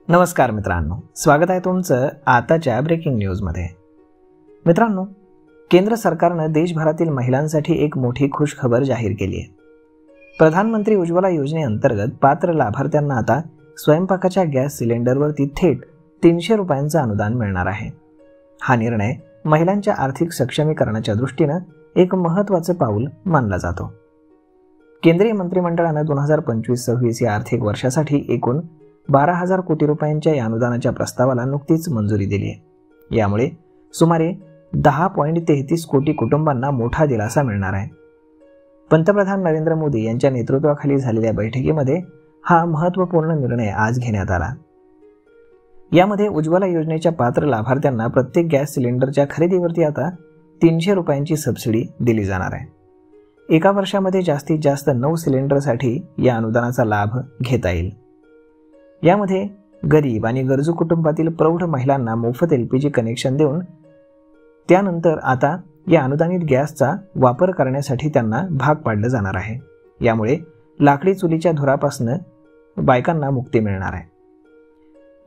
नमस्कार मित्रांनो, स्वागत आहे तुमचं आताच्या ब्रेकिंग न्यूजमध्ये। मित्रांनो, केंद्र सरकारनं देशभरातील महिलांसाठी एक मोठी खुशखबर जाहीर केली आहे। प्रधानमंत्री उज्ज्वला योजनेअंतर्गत पात्र लाभार्थ्यांना आता स्वयंपाकाच्या गॅस सिलेंडरवरती थेट 300 रुपयांचं अनुदान मिळणार आहे। हा निर्णय महिलांच्या आर्थिक सक्षमीकरणाच्या दृष्टीनं एक महत्त्वाचं पाऊल मानला जातो। केंद्रीय मंत्रिमंडळानं 2025-26 या आर्थिक वर्षासाठी एकूण 12,000 कोटी रुपयांच्या या अनुदानाच्या प्रस्तावाला नुकतीच मंजुरी दिली आहे। यामुळे सुमारे 10.33 कोटी कुटुंबांना मोठा दिलासा मिळणार आहे। पंतप्रधान नरेंद्र मोदी यांच्या नेतृत्वाखाली झालेल्या बैठकीमध्ये हा महत्त्वपूर्ण निर्णय आज घेण्यात आला। यामध्ये उज्ज्वला योजनेच्या पात्र लाभार्थ्यांना प्रत्येक गॅस सिलेंडरच्या खरेदीवरती आता 300 रुपयांची सबसिडी दिली जाणार आहे। एका वर्षामध्ये जास्तीत जास्त 9 सिलेंडरसाठी या अनुदानाचा लाभ घेता येईल। यामध्ये गरीब आणि गरजू कुटुंबातील प्रौढ महिलांना मोफत LPG कनेक्शन देऊन त्यानंतर आता या अनुदानित गॅसचा वापर करण्यासाठी त्यांना भाग पाडलं जाणार आहे। यामुळे लाकडी चुलीच्या धुरापासून बायकांना मुक्ती मिळणार आहे।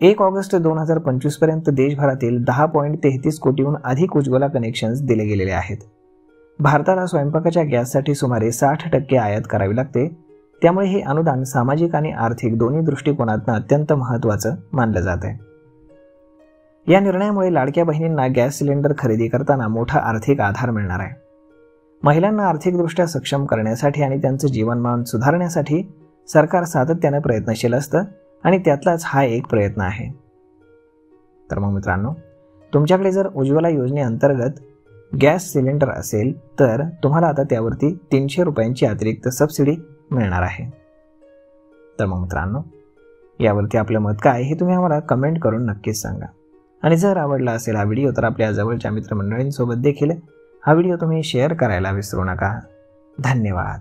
1 ऑगस्ट 2025 पर्यंत देशभरातील 10.33 कोटीहून अधिक उज्ज्वला कनेक्शन्स दिले गेलेले आहेत। भारताला स्वयंपाकाच्या गॅससाठी सुमारे 60% आयात करावी लागते। त्यामुळे हे अनुदान सामाजिक आणि आर्थिक दोन्ही दृष्टिकोनातून अत्यंत महत्त्वाचं मानलं जात आहे। या निर्णयामुळे लाडक्या बहिणींना गॅस सिलेंडर खरेदी करताना मोठा आर्थिक आधार मिळणार आहे। महिलांना आर्थिकदृष्ट्या सक्षम करण्यासाठी आणि त्यांचं जीवनमान सुधारण्यासाठी सरकार सातत्याने प्रयत्नशील असतं आणि त्यातलाच हा एक प्रयत्न आहे। तर मग मित्रांनो, तुमच्याकडे जर उज्ज्वला योजनेअंतर्गत गॅस सिलेंडर असेल तर तुम्हाला आता त्यावरती 300 रुपयांची अतिरिक्त सबसिडी मिळणार आहे। तर मग मित्रांनो, यावरती आपलं मत काय हे तुम्ही आम्हाला कमेंट करून नक्कीच सांगा। आणि जर आवडला असेल हा व्हिडिओ तर आपल्या जवळच्या मित्रमंडळींसोबत देखील हा व्हिडिओ तुम्ही शेअर करायला विसरू नका। धन्यवाद।